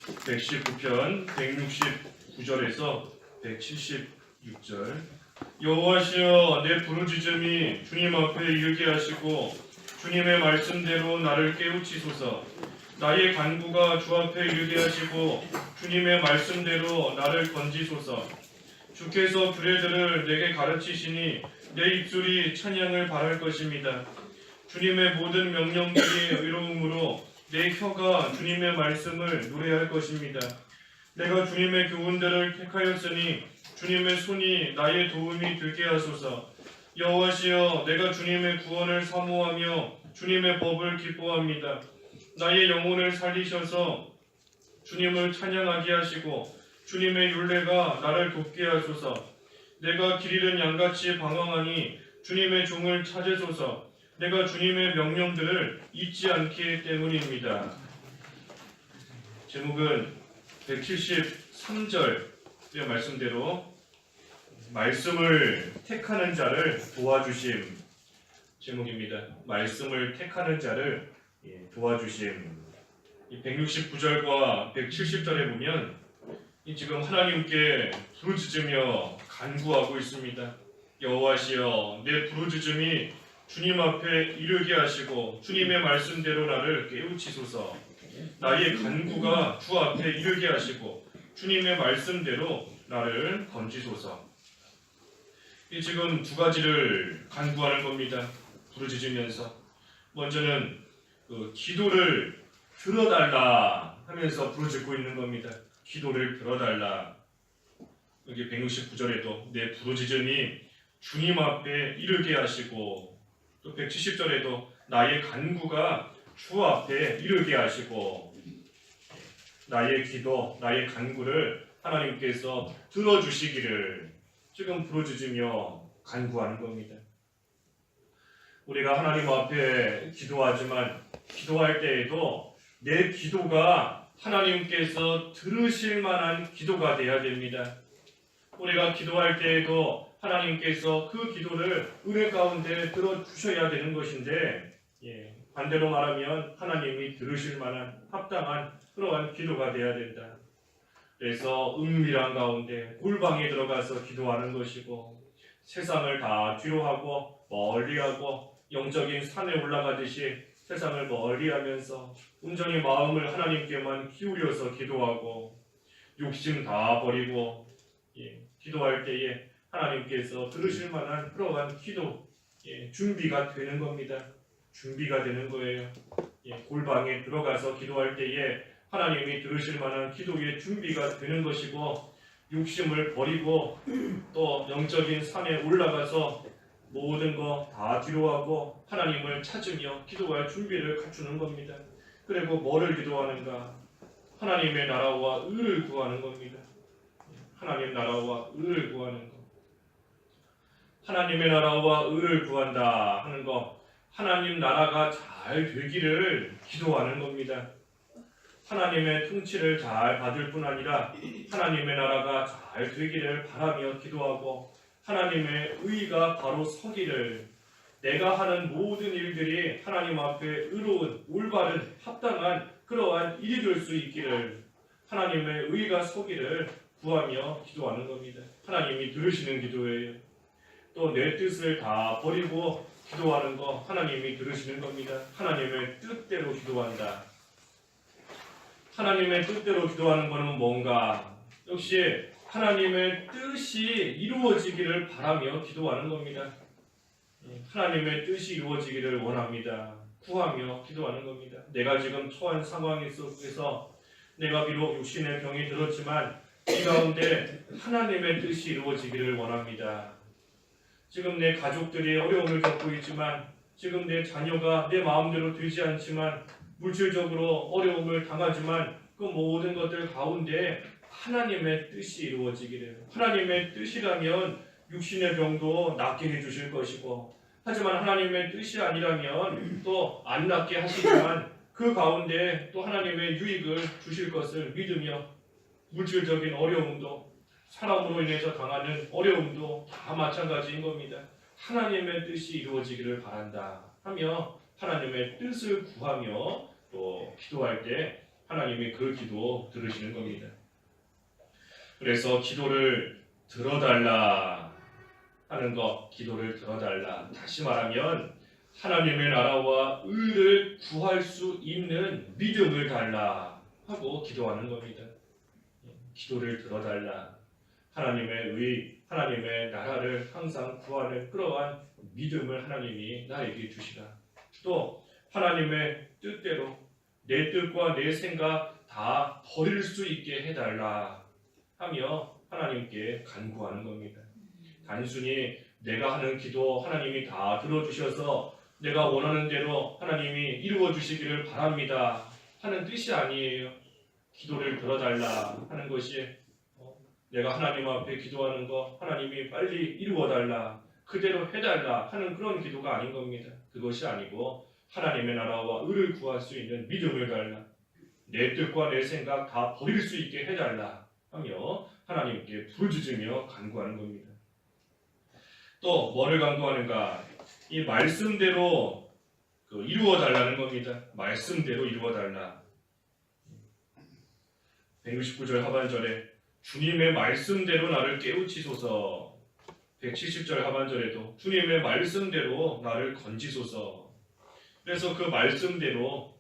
119편 169절에서 176절. 여호와시여, 내 부르짖음이 주님 앞에 이르게 하시고 주님의 말씀대로 나를 깨우치소서. 나의 간구가 주 앞에 이르게 하시고 주님의 말씀대로 나를 건지소서. 주께서 규례들을 내게 가르치시니 내 입술이 찬양을 바랄 것입니다. 주님의 모든 명령들이 의로움으로 내 혀가 주님의 말씀을 노래할 것입니다. 내가 주님의 교훈들을 택하였으니 주님의 손이 나의 도움이 되게 하소서. 여호와시여, 내가 주님의 구원을 사모하며 주님의 법을 기뻐합니다. 나의 영혼을 살리셔서 주님을 찬양하게 하시고 주님의 율례가 나를 돕게 하소서. 내가 길 잃은 양같이 방황하니 주님의 종을 찾으소서. 내가 주님의 명령들을 잊지 않기 때문입니다. 제목은 173절의 말씀대로 말씀을 택하는 자를 도와주심 제목입니다. 말씀을 택하는 자를 도와주심. 169절과 170절에 보면 지금 하나님께 부르짖으며 간구하고 있습니다. 여호와시여, 내 부르짖음이 주님 앞에 이르게 하시고 주님의 말씀대로 나를 깨우치소서. 나의 간구가 주 앞에 이르게 하시고 주님의 말씀대로 나를 건지소서. 지금 두 가지를 간구하는 겁니다. 부르짖으면서 먼저는 기도를 들어달라 하면서 부르짖고 있는 겁니다. 기도를 들어달라. 여기 169절에도 내 부르짖음이 주님 앞에 이르게 하시고, 또 170절에도 나의 간구가 주 앞에 이르게 하시고, 나의 기도, 나의 간구를 하나님께서 들어주시기를 지금 부르짖으며 간구하는 겁니다. 우리가 하나님 앞에 기도하지만 기도할 때에도 내 기도가 하나님께서 들으실 만한 기도가 되어야 됩니다. 우리가 기도할 때에도 하나님께서 그 기도를 은혜 가운데 들어주셔야 되는 것인데, 반대로 말하면 하나님이 들으실 만한 합당한 그러한 기도가 되어야 된다. 그래서 은밀한 가운데 골방에 들어가서 기도하는 것이고, 세상을 다 뒤로하고 멀리하고 영적인 산에 올라가듯이 세상을 멀리하면서 온전히 마음을 하나님께만 기울여서 기도하고, 욕심 다 버리고 기도할 때에 하나님께서 들으실 만한 그러한 기도 준비가 되는 겁니다. 준비가 되는 거예요. 골방에 들어가서 기도할 때에 하나님이 들으실 만한 기도의 준비가 되는 것이고, 욕심을 버리고 또 영적인 산에 올라가서 모든 거 다 뒤로하고 하나님을 찾으며 기도할 준비를 갖추는 겁니다. 그리고 뭐를 기도하는가? 하나님의 나라와 의를 구하는 겁니다. 하나님 나라와 의를 구하는 것. 하나님의 나라와 의를 구한다 하는 것, 하나님 나라가 잘 되기를 기도하는 겁니다. 하나님의 통치를 잘 받을 뿐 아니라 하나님의 나라가 잘 되기를 바라며 기도하고, 하나님의 의가 바로 서기를, 내가 하는 모든 일들이 하나님 앞에 의로운, 올바른, 합당한 그러한 일이 될 수 있기를, 하나님의 의가 서기를 구하며 기도하는 겁니다. 하나님이 들으시는 기도예요. 또 내 뜻을 다 버리고 기도하는 거 하나님이 들으시는 겁니다. 하나님의 뜻대로 기도한다. 하나님의 뜻대로 기도하는 것은 뭔가? 역시 하나님의 뜻이 이루어지기를 바라며 기도하는 겁니다. 하나님의 뜻이 이루어지기를 원합니다. 구하며 기도하는 겁니다. 내가 지금 처한 상황 속에서 내가 비록 육신의 병이 들었지만 이 가운데 하나님의 뜻이 이루어지기를 원합니다. 지금 내 가족들이 어려움을 겪고 있지만, 지금 내 자녀가 내 마음대로 되지 않지만, 물질적으로 어려움을 당하지만 그 모든 것들 가운데 하나님의 뜻이 이루어지기를, 하나님의 뜻이라면 육신의 병도 낫게 해주실 것이고, 하지만 하나님의 뜻이 아니라면 또 안 낫게 하시지만 그 가운데 또 하나님의 유익을 주실 것을 믿으며, 물질적인 어려움도, 사람으로 인해서 당하는 어려움도 다 마찬가지인 겁니다. 하나님의 뜻이 이루어지기를 바란다 하며 하나님의 뜻을 구하며 또 기도할 때 하나님이 그 기도 들으시는 겁니다. 그래서 기도를 들어달라 하는 것, 기도를 들어달라. 다시 말하면 하나님의 나라와 의를 구할 수 있는 믿음을 달라 하고 기도하는 겁니다. 기도를 들어달라. 하나님의 의, 하나님의 나라를 항상 구하는 그러한 믿음을 하나님이 나에게 주시라. 또 하나님의 뜻대로 내 뜻과 내 생각 다 버릴 수 있게 해달라 하며 하나님께 간구하는 겁니다. 단순히 내가 하는 기도 하나님이 다 들어주셔서 내가 원하는 대로 하나님이 이루어 주시기를 바랍니다 하는 뜻이 아니에요. 기도를 들어달라 하는 것이 내가 하나님 앞에 기도하는 거 하나님이 빨리 이루어달라, 그대로 해달라 하는 그런 기도가 아닌 겁니다. 그것이 아니고 하나님의 나라와 의를 구할 수 있는 믿음을 달라, 내 뜻과 내 생각 다 버릴 수 있게 해달라 하며 하나님께 부르짖으며 간구하는 겁니다. 또 뭐를 간구하는가? 이 말씀대로 이루어달라는 겁니다. 말씀대로 이루어달라. 169절 하반절에 주님의 말씀대로 나를 깨우치소서. 170절 하반절에도 주님의 말씀대로 나를 건지소서. 그래서 그 말씀대로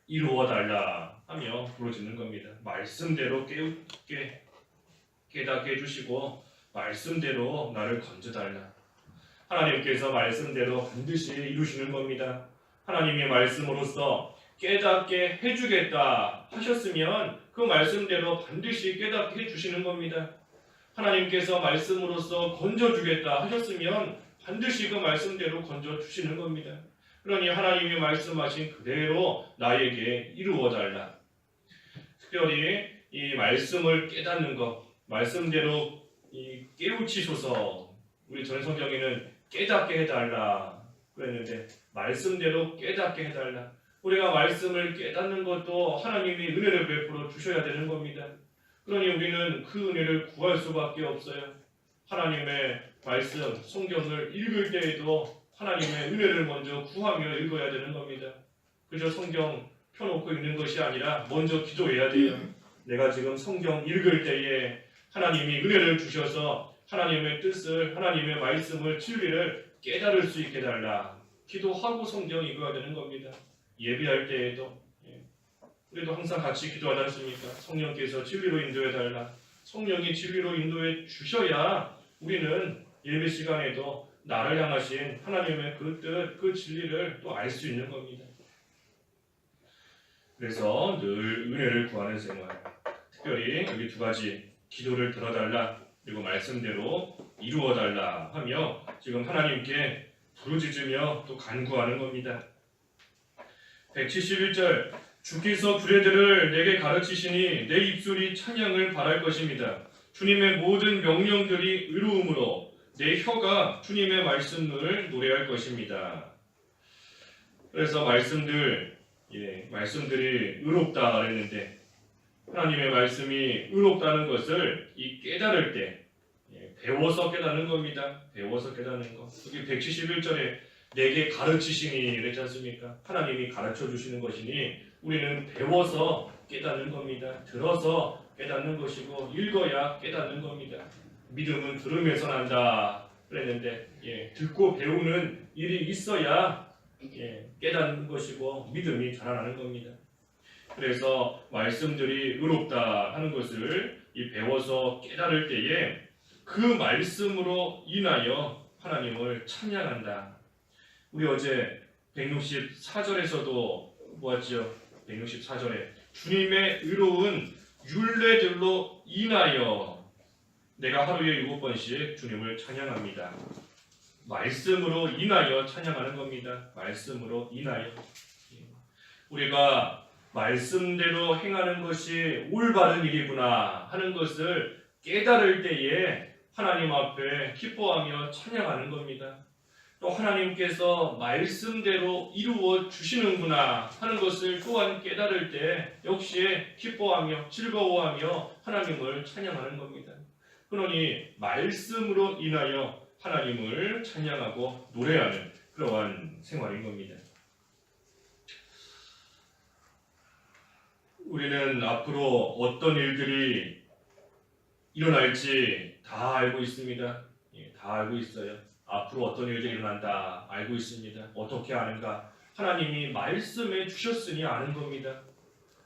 이루어달라 하며 부르짖는 겁니다. 말씀대로 깨닫게 해주시고 말씀대로 나를 건져달라. 하나님께서 말씀대로 반드시 이루시는 겁니다. 하나님의 말씀으로써 깨닫게 해주겠다 하셨으면 그 말씀대로 반드시 깨닫게 해주시는 겁니다. 하나님께서 말씀으로써 건져주겠다 하셨으면 반드시 그 말씀대로 건져주시는 겁니다. 그러니 하나님이 말씀하신 그대로 나에게 이루어달라. 특별히 이 말씀을 깨닫는 것, 말씀대로 깨우치소서. 우리 전 성경에는 깨닫게 해달라 그랬는데 말씀대로 깨닫게 해달라. 우리가 말씀을 깨닫는 것도 하나님이 은혜를 베풀어 주셔야 되는 겁니다. 그러니 우리는 그 은혜를 구할 수밖에 없어요. 하나님의 말씀, 성경을 읽을 때에도 하나님의 은혜를 먼저 구하며 읽어야 되는 겁니다. 그저 성경 펴놓고 읽는 것이 아니라 먼저 기도해야 돼요. 내가 지금 성경 읽을 때에 하나님이 은혜를 주셔서 하나님의 뜻을, 하나님의 말씀을, 진리를 깨달을 수 있게 달라. 기도하고 성경 읽어야 되는 겁니다. 예배할 때에도 우리도 항상 같이 기도하지 않습니까? 성령께서 진리로 인도해 달라. 성령이 진리로 인도해 주셔야 우리는 예배 시간에도 나를 향하신 하나님의 그 뜻, 그 진리를 또 알 수 있는 겁니다. 그래서 늘 은혜를 구하는 생활, 특별히 여기 두 가지, 기도를 들어달라 그리고 말씀대로 이루어달라 하며 지금 하나님께 부르짖으며 또 간구하는 겁니다. 171절 주께서 규례들을 내게 가르치시니 내 입술이 찬양을 바랄 것입니다. 주님의 모든 명령들이 의로움으로 내 혀가 주님의 말씀을 노래할 것입니다. 그래서 말씀들이 의롭다 그랬는데 하나님의 말씀이 의롭다는 것을 깨달을 때 배워서 깨닫는 겁니다. 배워서 깨닫는 것. 여기 171절에 내게 가르치시니 그랬지 않습니까? 하나님이 가르쳐 주시는 것이니 우리는 배워서 깨닫는 겁니다. 들어서 깨닫는 것이고 읽어야 깨닫는 겁니다. 믿음은 들으면서 난다 그랬는데 듣고 배우는 일이 있어야 깨닫는 것이고 믿음이 자라나는 겁니다. 그래서 말씀들이 의롭다 하는 것을 배워서 깨달을 때에 그 말씀으로 인하여 하나님을 찬양한다. 우리 어제 164절에서도 보았죠. 164절에 주님의 의로운 율례들로 인하여 내가 하루에 7번씩 주님을 찬양합니다. 말씀으로 인하여 찬양하는 겁니다. 말씀으로 인하여. 우리가 말씀대로 행하는 것이 올바른 일이구나 하는 것을 깨달을 때에 하나님 앞에 기뻐하며 찬양하는 겁니다. 또 하나님께서 말씀대로 이루어 주시는구나 하는 것을 또한 깨달을 때 역시 기뻐하며 즐거워하며 하나님을 찬양하는 겁니다. 그러니 말씀으로 인하여 하나님을 찬양하고 노래하는 그러한 생활인 겁니다. 우리는 앞으로 어떤 일들이 일어날지 다 알고 있습니다. 다 알고 있어요. 앞으로 어떤 일들이 일어난다 알고 있습니다. 어떻게 아는가? 하나님이 말씀해 주셨으니 아는 겁니다.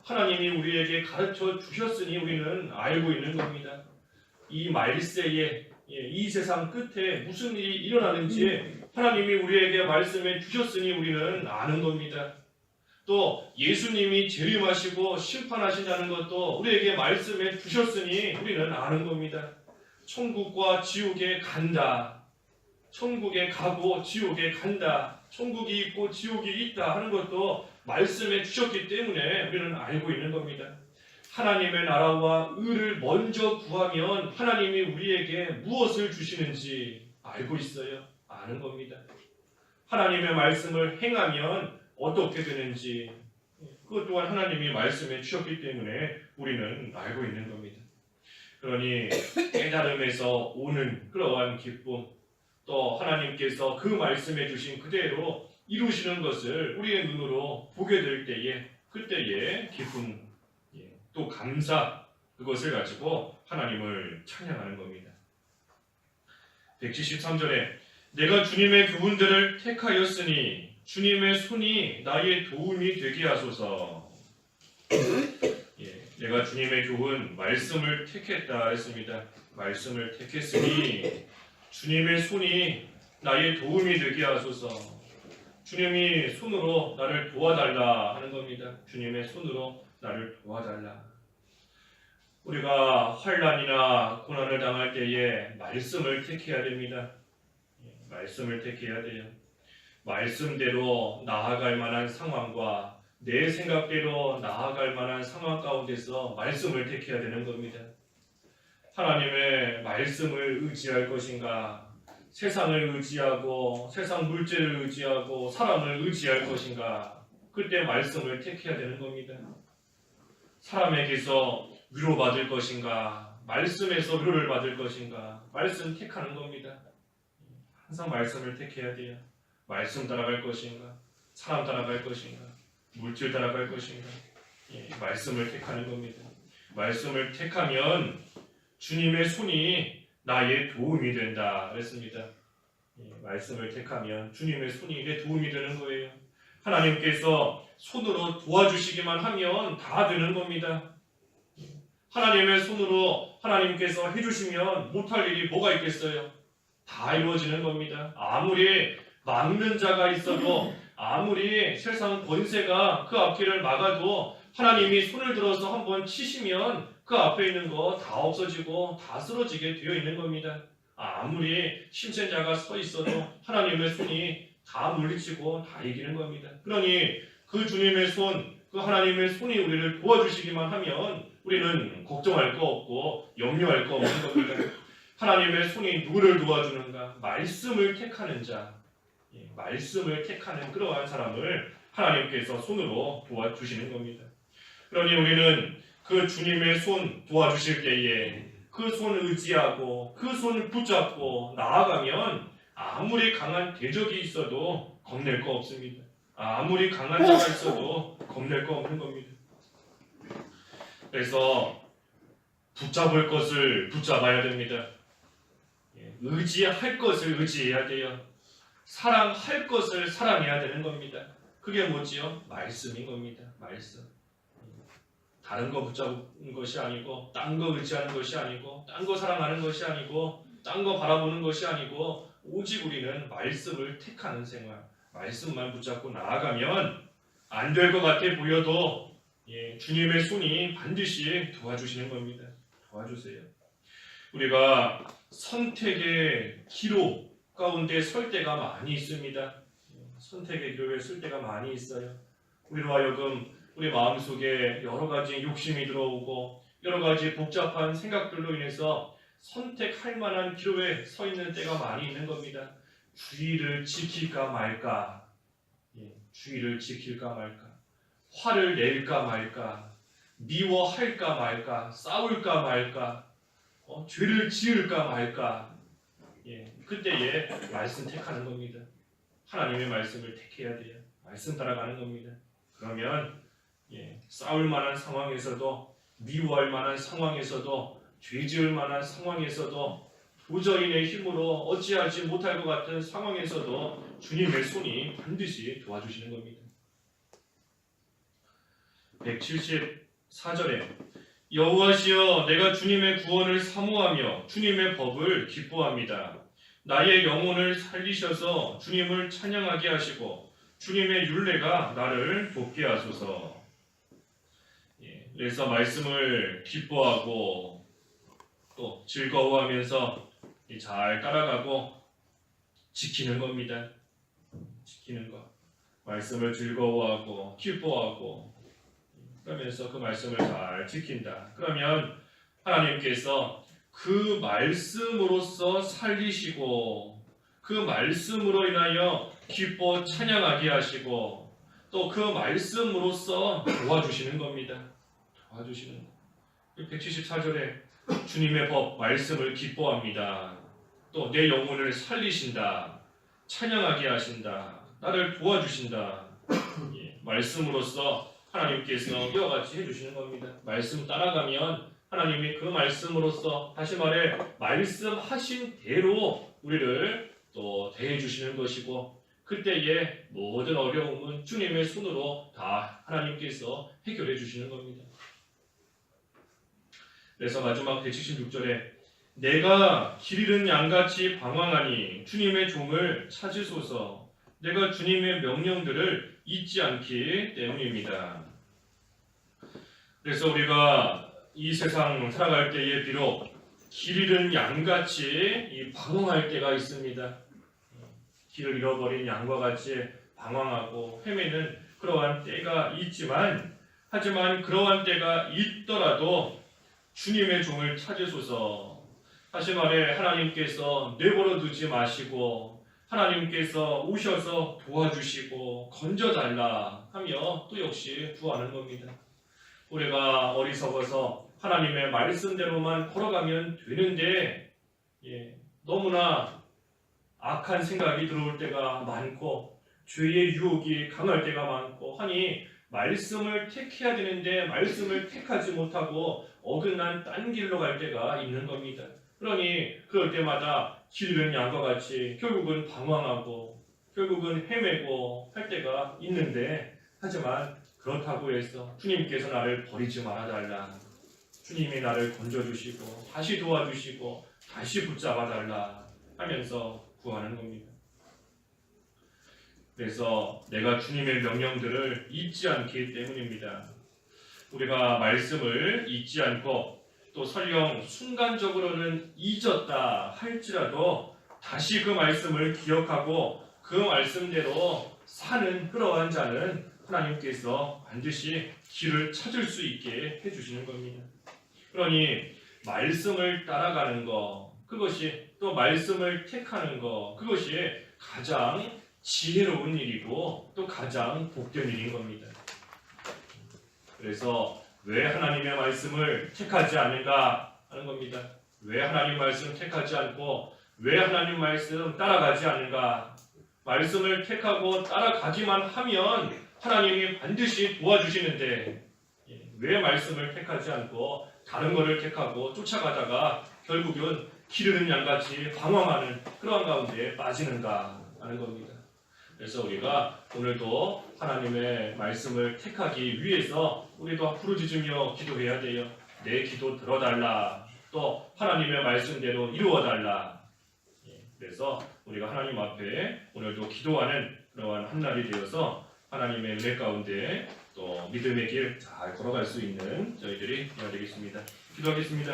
하나님이 우리에게 가르쳐 주셨으니 우리는 알고 있는 겁니다. 이 말세에 이 세상 끝에 무슨 일이 일어나는지 하나님이 우리에게 말씀해 주셨으니 우리는 아는 겁니다. 또 예수님이 재림하시고 심판하신다는 것도 우리에게 말씀해 주셨으니 우리는 아는 겁니다. 천국과 지옥에 간다. 천국에 가고 지옥에 간다. 천국이 있고 지옥이 있다 하는 것도 말씀해 주셨기 때문에 우리는 알고 있는 겁니다. 하나님의 나라와 의를 먼저 구하면 하나님이 우리에게 무엇을 주시는지 알고 있어요. 아는 겁니다. 하나님의 말씀을 행하면 어떻게 되는지 그것 또한 하나님이 말씀해 주셨기 때문에 우리는 알고 있는 겁니다. 그러니 깨달음에서 오는 그러한 기쁨, 또 하나님께서 그 말씀해 주신 그대로 이루시는 것을 우리의 눈으로 보게 될 때에 그때의 기쁨, 또 감사, 그것을 가지고 하나님을 찬양하는 겁니다. 173절에 내가 주님의 교훈들을 택하였으니 주님의 손이 나의 도움이 되게 하소서. 내가 주님의 교훈, 말씀을 택했다 했습니다. 말씀을 택했으니 주님의 손이 나의 도움이 되게 하소서. 주님이 손으로 나를 도와달라 하는 겁니다. 주님의 손으로 나를 도와달라. 우리가 환난이나 고난을 당할 때에 말씀을 택해야 됩니다. 말씀을 택해야 돼요. 말씀대로 나아갈 만한 상황과 내 생각대로 나아갈 만한 상황 가운데서 말씀을 택해야 되는 겁니다. 하나님의 말씀을 의지할 것인가? 세상을 의지하고 세상 물질을 의지하고 사람을 의지할 것인가? 그때 말씀을 택해야 되는 겁니다. 사람에게서 위로받을 것인가? 말씀에서 위로를 받을 것인가? 말씀 택하는 겁니다. 항상 말씀을 택해야 돼요. 말씀 따라갈 것인가? 사람 따라갈 것인가? 물질 따라갈 것인가? 말씀을 택하는 겁니다. 말씀을 택하면 주님의 손이 나의 도움이 된다 그랬습니다. 말씀을 택하면 주님의 손이 내 도움이 되는 거예요. 하나님께서 손으로 도와주시기만 하면 다 되는 겁니다. 하나님의 손으로 하나님께서 해주시면 못할 일이 뭐가 있겠어요? 다 이루어지는 겁니다. 아무리 막는 자가 있어도 아무리 세상 권세가 그 앞길을 막아도 하나님이 손을 들어서 한번 치시면 그 앞에 있는 거 다 없어지고 다 쓰러지게 되어 있는 겁니다. 아무리 힘센 자가 서 있어도 하나님의 손이 다 물리치고 다 이기는 겁니다. 그러니 그 주님의 손, 그 하나님의 손이 우리를 도와주시기만 하면 우리는 걱정할 거 없고 염려할 거 없는 겁니다. 하나님의 손이 누구를 도와주는가? 말씀을 택하는 자, 말씀을 택하는 그러한 사람을 하나님께서 손으로 도와주시는 겁니다. 그러니 우리는 그 주님의 손 도와주실 때에 그 손을 의지하고 그 손을 붙잡고 나아가면 아무리 강한 대적이 있어도 겁낼 거 없습니다. 아무리 강한 자가 있어도 겁낼 거 없는 겁니다. 그래서 붙잡을 것을 붙잡아야 됩니다. 의지할 것을 의지해야 돼요. 사랑할 것을 사랑해야 되는 겁니다. 그게 뭐지요? 말씀인 겁니다. 말씀. 다른 거 붙잡은 것이 아니고 딴 거 의지하는 것이 아니고 딴 거 사랑하는 것이 아니고 딴 거 바라보는 것이 아니고 오직 우리는 말씀을 택하는 생활, 말씀만 붙잡고 나아가면 안 될 것 같아 보여도 주님의 손이 반드시 도와주시는 겁니다. 도와주세요. 우리가 선택의 기로 가운데 설 때가 많이 있습니다. 선택의 기로에 설 때가 많이 있어요. 우리로 하여금 우리 마음속에 여러 가지 욕심이 들어오고 여러 가지 복잡한 생각들로 인해서 선택할 만한 기로에 서 있는 때가 많이 있는 겁니다. 주의를 지킬까 말까, 주의를 지킬까 말까, 화를 낼까 말까, 미워할까 말까, 싸울까 말까, 죄를 지을까 말까, 그때에 말씀 택하는 겁니다. 하나님의 말씀을 택해야 돼요. 말씀 따라가는 겁니다. 그러면 싸울 만한 상황에서도, 미워할 만한 상황에서도, 죄지을 만한 상황에서도, 도저히 내 힘으로 어찌하지 못할 것 같은 상황에서도 주님의 손이 반드시 도와주시는 겁니다. 174절에 여호와시여 내가 주님의 구원을 사모하며 주님의 법을 기뻐합니다. 나의 영혼을 살리셔서 주님을 찬양하게 하시고 주님의 율례가 나를 돕게 하소서. 그래서 말씀을 기뻐하고 또 즐거워하면서 잘 따라가고 지키는 겁니다. 지키는 것. 말씀을 즐거워하고 기뻐하고 그러면서 그 말씀을 잘 지킨다. 그러면 하나님께서 그 말씀으로써 살리시고 그 말씀으로 인하여 기뻐 찬양하게 하시고 또 그 말씀으로써 도와주시는 겁니다. 도와주시는 거. 174절에 주님의 법 말씀을 기뻐합니다. 또 내 영혼을 살리신다. 찬양하게 하신다. 나를 도와주신다. 말씀으로써 하나님께서 이와 같이 해주시는 겁니다. 말씀 따라가면 하나님이 그 말씀으로써 다시 말해 말씀하신 대로 우리를 또 대해주시는 것이고 그때의 모든 어려움은 주님의 손으로 다 하나님께서 해결해 주시는 겁니다. 그래서 마지막 176절에 내가 길 잃은 양같이 방황하니 주님의 종을 찾으소서. 내가 주님의 명령들을 잊지 않기 때문입니다. 그래서 우리가 이 세상 살아갈 때에 비록 길 잃은 양같이 방황할 때가 있습니다. 길을 잃어버린 양과 같이 방황하고 헤매는 그러한 때가 있지만 하지만 그러한 때가 있더라도 주님의 종을 찾으소서. 다시 말해 하나님께서 내버려 두지 마시고 하나님께서 오셔서 도와주시고 건져달라 하며 또 역시 구하는 겁니다. 우리가 어리석어서 하나님의 말씀대로만 걸어가면 되는데 너무나 악한 생각이 들어올 때가 많고 죄의 유혹이 강할 때가 많고 하니 말씀을 택해야 되는데 말씀을 택하지 못하고 어긋난 딴 길로 갈 때가 있는 겁니다. 그러니 그럴 때마다 길 잃은 양과 같이 결국은 방황하고 결국은 헤매고 할 때가 있는데 하지만 그렇다고 해서 주님께서 나를 버리지 말아달라. 주님이 나를 건져주시고 다시 도와주시고 다시 붙잡아달라 하면서 구하는 겁니다. 그래서 내가 주님의 명령들을 잊지 않기 때문입니다. 우리가 말씀을 잊지 않고 또 설령 순간적으로는 잊었다 할지라도 다시 그 말씀을 기억하고 그 말씀대로 사는 그러한 자는 하나님께서 반드시 길을 찾을 수 있게 해주시는 겁니다. 그러니 말씀을 따라가는 것, 그것이 또 말씀을 택하는 것, 그것이 가장 지혜로운 일이고 또 가장 복된 일인 겁니다. 그래서 왜 하나님의 말씀을 택하지 않는가 하는 겁니다. 왜 하나님 말씀 택하지 않고 왜 하나님 말씀 따라가지 않는가? 말씀을 택하고 따라가기만 하면 하나님이 반드시 도와주시는데 왜 말씀을 택하지 않고 다른 것을 택하고 쫓아가다가 결국은 길 잃은 양같이 방황하는 그러한 가운데 빠지는가 하는 겁니다. 그래서 우리가 오늘도 하나님의 말씀을 택하기 위해서 우리도 부르짖으며 기도해야 돼요. 내 기도 들어달라. 또 하나님의 말씀대로 이루어달라. 그래서 우리가 하나님 앞에 오늘도 기도하는 그러한 한 날이 되어서 하나님의 은혜 가운데 또 믿음의 길 잘 걸어갈 수 있는 저희들이 되어야 되겠습니다. 기도하겠습니다.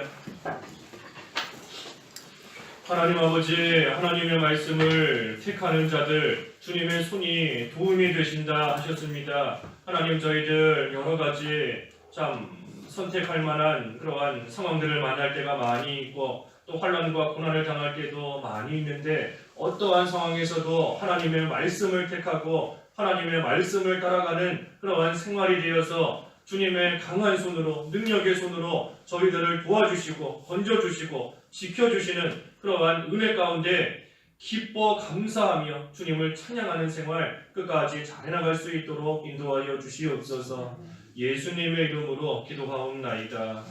하나님 아버지, 하나님의 말씀을 택하는 자들 주님의 손이 도움이 되신다 하셨습니다. 하나님, 저희들 여러 가지 참 선택할 만한 그러한 상황들을 만날 때가 많이 있고 또 환난과 고난을 당할 때도 많이 있는데 어떠한 상황에서도 하나님의 말씀을 택하고 하나님의 말씀을 따라가는 그러한 생활이 되어서 주님의 강한 손으로 능력의 손으로 저희들을 도와주시고 건져주시고 지켜주시는 그러한 은혜 가운데 기뻐 감사하며 주님을 찬양하는 생활 끝까지 잘 해나갈 수 있도록 인도하여 주시옵소서. 예수님의 이름으로 기도하옵나이다.